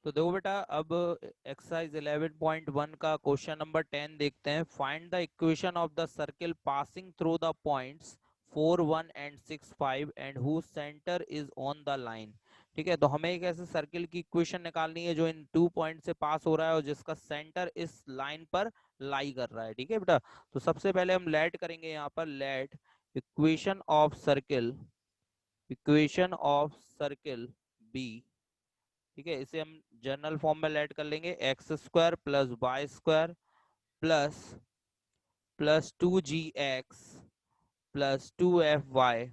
तो देखो बेटा, अब एक्सरसाइज 11.1 का क्वेश्चन नंबर 10 देखते हैं। Find the equation of the circle passing through the points 4, 1 and 6, 5 and whose centre is on the line. ठीक है, तो हमें एक ऐसे सर्किल की इक्वेशन निकालनी है जो इन 2 पॉइंट से पास हो रहा है और जिसका सेंटर इस लाइन पर लाई कर रहा है। ठीक है बेटा, तो सबसे पहले हम लेट करेंगे यहाँ पर। Let equation of circle be. ठीक है, इसे हम जनरल फॉर्म में लेट कर लेंगे। X square plus y square plus plus 2gx plus 2fy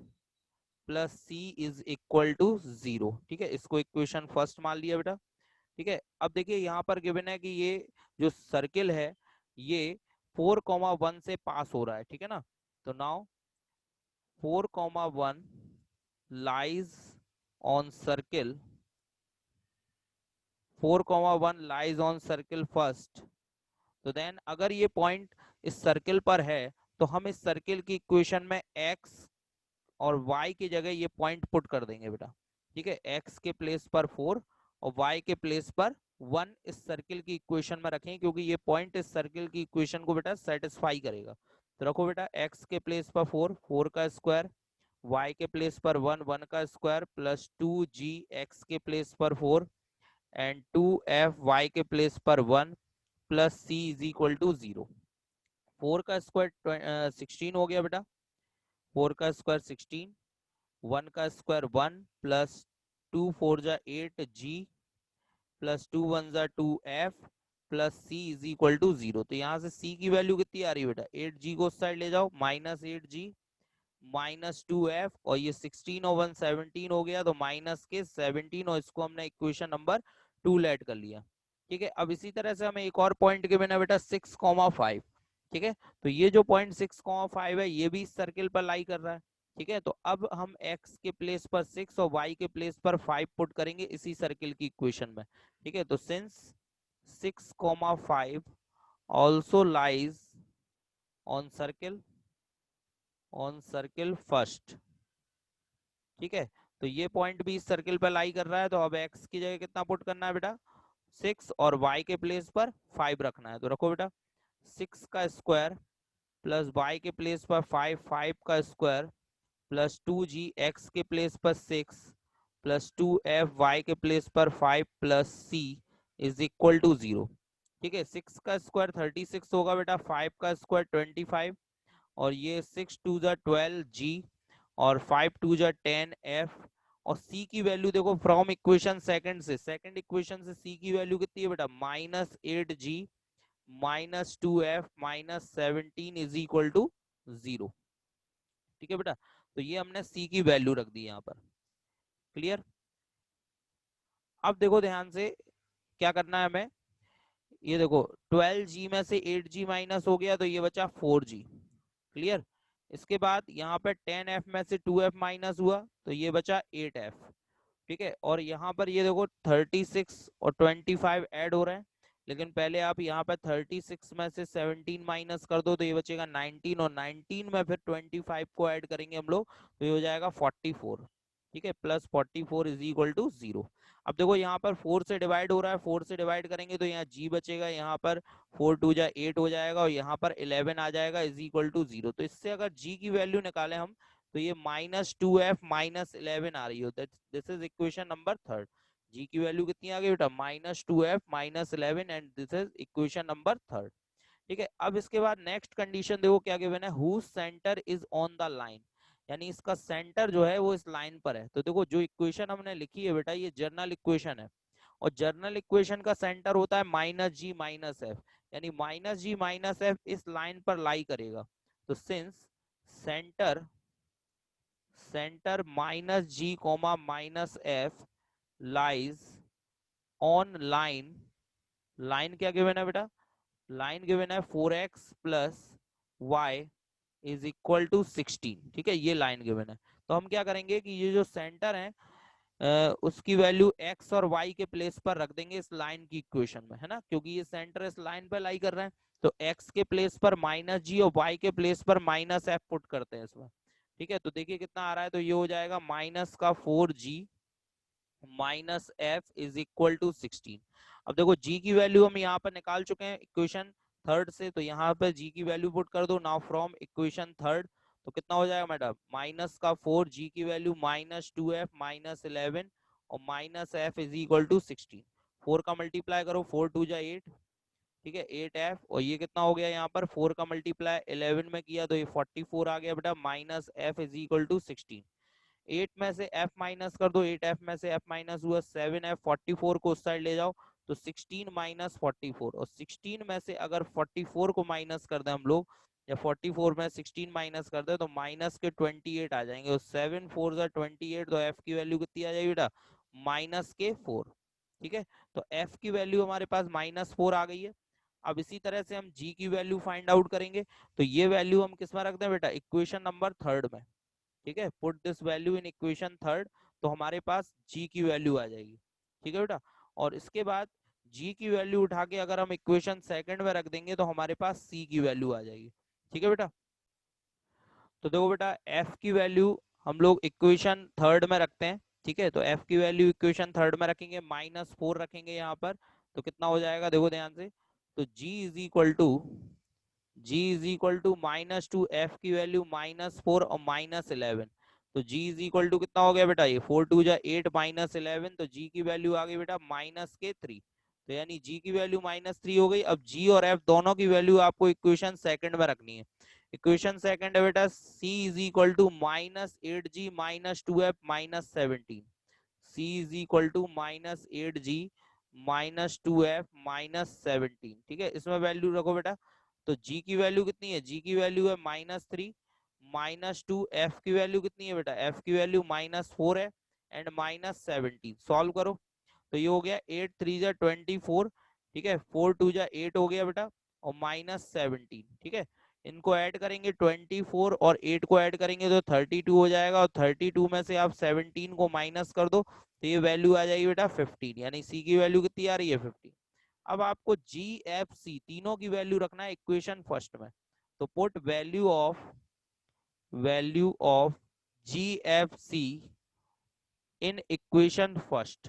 plus c is equal to 0। ठीक है, इसको इक्वेशन फर्स्ट मान लिया बेटा। ठीक है, अब देखिए यहाँ पर गिवन है कि ये जो सर्किल है ये 4, 1 से पास हो रहा है। ठीक है ना, तो now 4, 1 lies on circle 4, 1 lies on circle first. तो देन अगर ये पॉइंट इस सर्किल पर है तो हम इस सर्किल की इक्वेशन में x और y की जगह ये पॉइंट पुट कर देंगे बेटा। ठीक है, x के प्लेस पर 4 और y के प्लेस पर 1 इस सर्किल की इक्वेशन में रखें, क्योंकि ये पॉइंट इस सर्किल की इक्वेशन को बेटा सेटिस्फाई करेगा। तो रखो बेटा, x के प्लेस पर 4, 4 का स्क्वायर, y के प्लेस पर 1, 1 का स्क्वायर प्लस 2g x के प्लेस पर 4 एंड 2f y के प्लेस पर 1 plus c is equal to 0। 4 का स्क्वायर 16 हो गया बेटा। 4 का स्क्वायर 16, 1 का स्क्वायर 1 प्लस 2 4 जा 8g प्लस 2 1 जा 2f plus c is equal to 0। तो यहाँ से सी की वैल्यू कितनी आ रही है बेटा, 8g को उस साइड ले जाओ, माइनस 8g माइनस 2f, और ये 16 और 1 17 हो गया, तो माइनस के 17, और इसको हमने इक्वेशन नंबर 2 लेट कर लिया। ठीक है, अब इसी तरह से हमें एक और पॉइंट गिवन है बेटा 6, 5। ठीक है, तो ये जो पॉइंट 6, 5 है ये भी इस सर्किल पर लाई कर रहा है। ठीक है, तो अब हम x के प्लेस पर 6 और y के प्लेस पर 5 पुट करेंगे इसी सर्किल की इक्वेशन में। ठीक है, तो since 6, 5 also lies on circle first. ठीक है, तो ये पॉइंट भी इस सर्किल पर लाई कर रहा है, तो अब x की जगह कितना पुट करना है बेटा, 6, और y के प्लेस पर 5 रखना है। तो रखो बेटा, 6 का स्क्वायर प्लस y के प्लेस पर 5, 5 का स्क्वायर प्लस 2g x के प्लेस पर 6 प्लस 2f y के प्लेस पर 5 plus c is equal to 0। ठीक है, 6 का स्क्वायर 36 होगा बेटा, 5 का स्क्वायर 25, और ये 6 2 जा 12g और 5 2 जा 10f, और c की वैल्यू देखो फ्रॉम इक्वेशन सेकंड से, सेकंड इक्वेशन से c की वैल्यू कितनी है बेटा, -8g minus 2f minus 17 is equal to 0। ठीक है बेटा, तो ये हमने c की वैल्यू रख दी यहाँ पर। क्लियर। अब देखो ध्यान से क्या करना है हमें, ये देखो 12g में से 8g माइनस हो गया तो ये बचा 4g। क्लियर। इसके बाद यहाँ पे 10f में से 2f माइनस हुआ तो ये बचा 8f। ठीक है, और यहाँ पर ये देखो 36 और 25 ऐड हो रहे हैं, लेकिन पहले आप यहाँ पे 36 में से 17 माइनस कर दो तो ये बचेगा 19, और 19 में फिर 25 को ऐड करेंगे हम लोग तो ये हो जाएगा 44। ठीक है, प्लस 44 इज इक्वल टू 0। अब देखो यहाँ पर 4 से डिवाइड हो रहा है, 4 से डिवाइड करेंगे तो यहाँ g बचेगा, यहाँ पर 4 2 जा 8 हो जाएगा, और यहाँ पर 11 आ जाएगा इज इक्वल टू 0। तो इससे अगर g की वैल्यू निकालें हम तो ये -2f माइनस 11 आ रही हो। This is equation number third. G की वैल्यू कितनी आ गई बेटा, -2f minus 11, and this is equation number third. ठीक है, अब इसके बाद नेक्स्ट कंडीशन देखो क्या गिवन है, whose centre is on the line, यानी इसका सेंटर जो है वो इस लाइन पर है। तो देखो जो इक्वेशन हमने लिखी है बेटा ये जर्नल इक्वेशन है, और जर्नल इक्वेशन का सेंटर होता है -g-f, यानी -g-f इस लाइन पर लाई करेगा। तो since centre centre -g, -f lies on line, line क्या गिवन है बेटा, लाइन गिवन है 4x plus y is equal to 16। ठीक है, ये लाइन गिवन है। तो हम क्या करेंगे कि ये जो सेंटर है उसकी वैल्यू x और y के प्लेस पर रख देंगे इस लाइन की इक्वेशन में, है ना, क्योंकि ये सेंटर इस लाइन पर लाई कर रहे हैं। तो x के प्लेस पर -g और y के प्लेस पर -f पुट करते हैं इसमें। ठीक है, तो देखिए कितना आ रहा है, तो ये हो जाएगा माइनस का 4g minus f is equal to 16। अब देखो जी की वैल्यू हम यहाँ पर निकाल चुके हैं इक्वेशन थर्ड से, तो यहाँ पर जी की वैल्यू पुट कर दो। नाउ फ्रॉम इक्वेशन थर्ड तो कितना हो जाएगा मैडम, माइनस का 4, जी की वैल्यू माइनस 2f माइनस 11 और minus f is equal to 16। 4 का मल्टीप्लाई करो, 4 2 जा 8, ठीक है 8f, और ये कितना हो गया यहाँ पर 4 का मल्टीप्लाई 11 में किया तो ये 44 आ गया बेटा, minus f is equal to 16। 8 में से f माइनस कर दो, 8f में से f माइनस हुआ 7f, 44 को उस साइड ले जाओ तो 16 माइनस 44, और 16 में से अगर 44 को माइनस कर दें हम लोग, या 44 में 16 माइनस कर दे तो माइनस के 28 आ जाएंगे, और 7 4 जा 28, तो f की वैल्यू कितनी आ जाएगी बेटा, माइनस के 4। ठीक है, तो f की वैल्यू हमारे पास माइनस 4 आ गई है। अब इसी तरह से हम g की वैल्यू फाइंड आउट करेंगे, तो ये वैल्यू हम किस में रख दें बेटा, इक्वेशन नंबर थर्ड में। ठीक है, put this value in equation third, तो हमारे पास g की वैल्यू आ जाएगी। ठीक है बेटा, और इसके बाद g की वैल्यू उठा के अगर हम इक्वेशन सेकंड में रख देंगे तो हमारे पास c की वैल्यू आ जाएगी। ठीक है बेटा, तो देखो बेटा f की वैल्यू हम लोग इक्वेशन थर्ड में रखते हैं। ठीक है, तो f की वैल्यू इक्वेशन थर्ड में रखेंगे, -4 रखेंगे यहाँ पर, तो कितना हो जाएगा देखो ध्यान से, तो g is equal to -2, f की वैल्यू -4 और -11, तो g इज इक्वल टू कितना हो गया बेटा, ये 4 2 जा 8 -11, तो g की वैल्यू आ गई बेटा -3, तो यानी g की वैल्यू -3 हो गई। अब g और f दोनों की वैल्यू आपको इक्वेशन सेकंड में रखनी है। इक्वेशन सेकंड है बेटा c is equal to -8g -2f -17, c is equal to -8g -2f -17। ठीक है, इसमें वैल्यू रखो बेटा, तो g की वैल्यू कितनी है, g की वैल्यू है -3, -2, f की वैल्यू कितनी है बेटा, f की वैल्यू -4 है, एंड -17। सॉल्व करो तो ये हो गया 8 3 जा 24, ठीक है 4 2 जा 8 हो गया बेटा, और -17। ठीक है, इनको ऐड करेंगे 24 और 8 को ऐड करेंगे तो 32 हो जाएगा, और 32 में से आप 17 को माइनस कर दो तो ये वैल्यू आ जाएगी बेटा 15, यानी सी की वैल्यू कितनी आ रही है 15। अब आपको जी एफ सी तीनों की वैल्यू रखना है इक्वेशन फर्स्ट में, तो put value of G F C in equation first.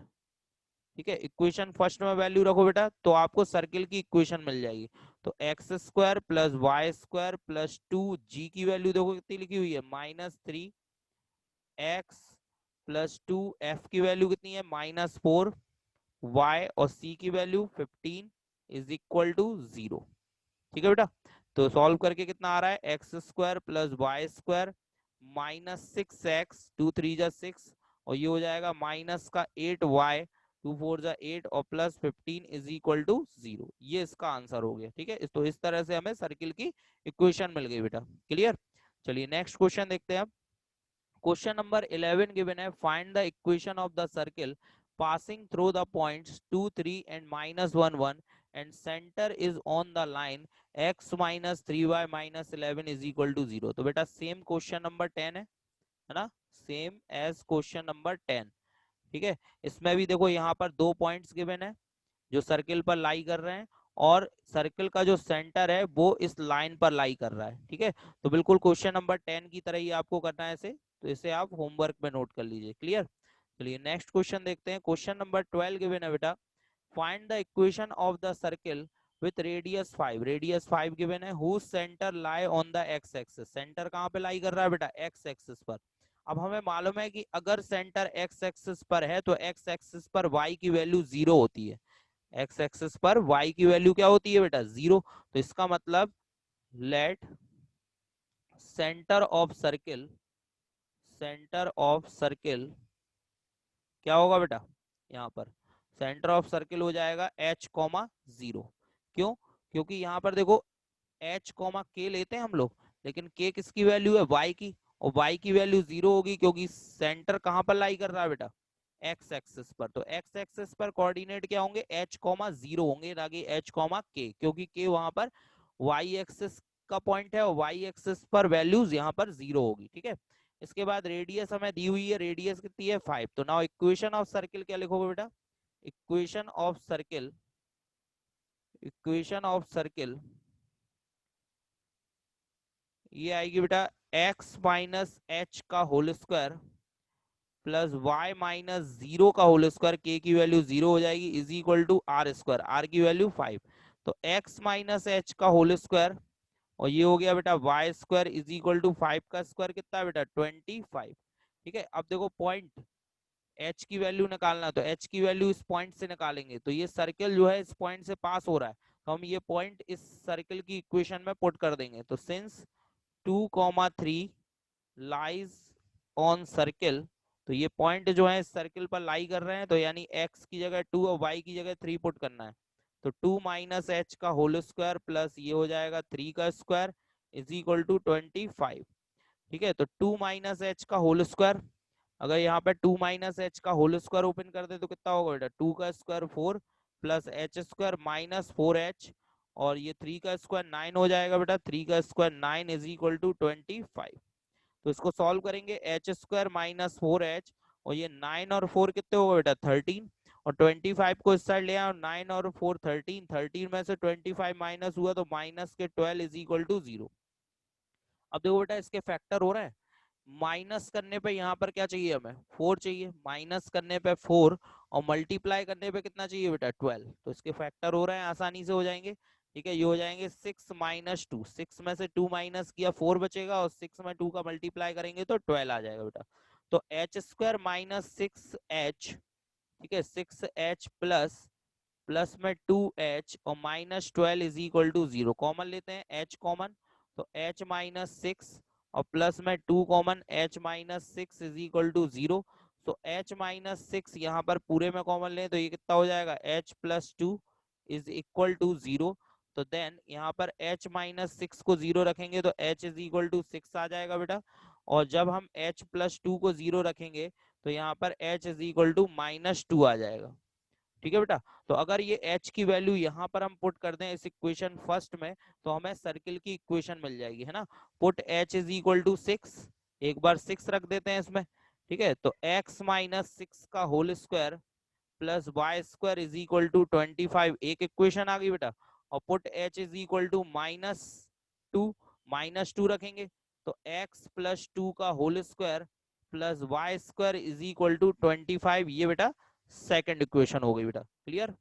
ठीक है, इक्वेशन फर्स्ट में वैल्यू रखो बेटा, तो आपको सर्किल की इक्वेशन मिल जाएगी, तो x square plus y square plus 2, G की वैल्यू देखो कितनी लिखी हुई है -3, एक्स प्लस 2, एफ की वैल्यू कितनी है -4, y और c की वैल्यू 15 इज इक्वल टू 0। ठीक है बेटा, तो सॉल्व करके कितना आ रहा है, x square plus y square -6x, 2 3 जा 6, और ये हो जाएगा माइनस का 8y, 2 4 जा 8 और प्लस 15 इज इक्वल टू 0। ये इसका आंसर हो गया। ठीक है, तो इस तरह से हमें सर्किल की इक्वेशन मिल गई बेटा। क्लियर, चलिए नेक्स्ट क्वेश्चन देखते हैं। क्वेश्चन नंबर 11 गिवन है, find the equation of the circle passing through the points 2 3 and -1 1 and center is on the line x minus 3y minus 11 is equal to 0। तो बेटा same question number 10 है ना, same as question number 10। ठीक है, इसमें भी देखो यहाँ पर दो पॉइंट्स गिवन है जो सर्किल पर लाई कर रहे हैं, और सर्किल का जो सेंटर है वो इस लाइन पर लाई कर रहा है। ठीक है, तो बिल्कुल क्वेश्चन नंबर 10 की तरह ही आपको करना है इसे, तो इसे आप होमवर्क में नोट कर लीजिए। क्लियर, चलिए नेक्स्ट क्वेश्चन देखते हैं। क्वेश्चन नंबर 12 गिवन है बेटा, find the equation of the circle with radius 5, radius 5 given है, whose centre lie on the x axis, centre कहां पे लाई कर रहा है बेटा, एक्स एक्सिस पर। अब हमें मालूम है कि अगर सेंटर एक्स एक्सिस पर है तो एक्स एक्सिस पर वाई की वैल्यू 0 होती है, एक्स एक्सिस पर y की वैल्यू क्या होती है बेटा, 0। तो इसका मतलब let centre of circle, centre of circle क्या होगा बेटा, यहाँ पर सेंटर ऑफ सर्किल हो जाएगा h, 0। क्यों, क्योंकि यहाँ पर देखो h, k लेते हैं हम लोग, लेकिन k किसकी वैल्यू है, y की, और y की वैल्यू 0 होगी क्योंकि सेंटर कहां पर लाई कर रहा है बेटा, एक्स एक्सिस पर। तो एक्स एक्सिस पर कोऑर्डिनेट क्या होंगे, h, 0 होंगे, ना कि h, k, क्योंकि k वहां पर y एक्सिस का पॉइंट है और y एक्सिस पर वैल्यूज यहाँ पर 0 होगी। ठीक है, इसके बाद रेडियस हमें दी हुई है, रेडियस कितनी है 5। तो नाउ इक्वेशन ऑफ सर्किल क्या लिखोगे बेटा, equation of circle, equation of circle ये आएगी बेटा x माइनस एच का whole square plus y minus 0 का होल स्क्वायर, के की वैल्यू 0 हो जाएगी, is equal to r square, r की वैल्यू 5। तो x माइनस एच का होल स्क्वायर, और ये हो गया बेटा y square is equal to 5 का स्क्वायर कितना बेटा 25। ठीक है, अब देखो पॉइंट h की वैल्यू निकालना, तो h की वैल्यू इस पॉइंट से निकालेंगे, तो ये सर्कल जो है इस पॉइंट से पास हो रहा है, तो हम ये पॉइंट इस सर्कल की इक्वेशन में पुट कर देंगे। तो सिंस 2,3 लाइज ऑन सर्किल, तो ये पॉइंट जो है इस सर्किल पर लाई कर रहे हैं, तो यानी x की जगह 2 और y की जगह 3 पुट करना है। तो 2 माइनस एच का होल स्क्वायर प्लस ये हो जाएगा 3 का स्क्वायर इज इक्वल टू 25। ठीक है, तो 2 माइनस एच का होल स्क्वायर, अगर यहाँ पे 2 माइनस एच का होल स्क्वायर ओपन कर दे तो कितना होगा बेटा 2 का square 4 plus H square minus 4h, और ये 3 का स्क्वायर 9 हो जाएगा बेटा, 3 का स्क्वायर 9 इज इक्वल टू 25। तो इसको सॉल्व करेंगे, एच स्क्वायर माइनस 4h, और ये 9 और 4 कितने होगा बेटा 13, और 25 को इस साइड ले आए, और 9 और 4 13, 13 में से 25 माइनस हुआ तो माइनस के 12 इज इक्वल टू 0। अब देखो बेटा इसके फैक्टर हो रहा है, माइनस करने पे यहाँ पर क्या चाहिए हमें 4 चाहिए, माइनस करने पे 4, और मल्टीप्लाई करने पे कितना चाहिए बेटा 12, तो इसके फैक्टर हो रहे हैं, आसानी से हो जाएंगे। ठीक है, ये हो जाएंगे 6 माइनस 2, 6 में से 2 माइनस किया 4 बचेगा, और 6 में 2 का मल्टीप्लाई करेंगे तो 12 आ जाएगा बेटा। तो एच स्क्वायर माइनस 6h, ठीक है 6h प्लस में 2h और minus 12 is equal to 0, common लेते हैं h कॉमन, तो h माइनस 6 और प्लस में 2 common, h minus 6 is equal to 0। तो h माइनस 6 यहाँ पर पूरे में कॉमन लें तो ये कितना हो जाएगा h plus 2 is equal to 0। तो देन यहाँ पर h माइनस 6 को 0 रखेंगे तो h इज इक्वल टू 6 आ जाएगा बेटा, और जब हम h प्लस 2 को 0 रखेंगे तो यहाँ पर h is equal to minus 2 आ जाएगा। ठीक है बेटा, तो अगर ये h की वैल्यू यहाँ पर हम पुट कर दें इस इक्वेशन फर्स्ट में, तो हमें सर्किल की इक्वेशन मिल जाएगी, है ना। Put h is equal to 6, एक बार 6 रख देते हैं इसमें। ठीक है, तो x माइनस 6 का whole square plus y square is equal to 25, एक इक्वेशन आ गई बेटा, और put h is equal to -2, -2 रखेंगे तो x प्लस 2 का whole square plus y square is equal to 25, ये बेटा सेकंड इक्वेशन हो गई बेटा, क्लियर।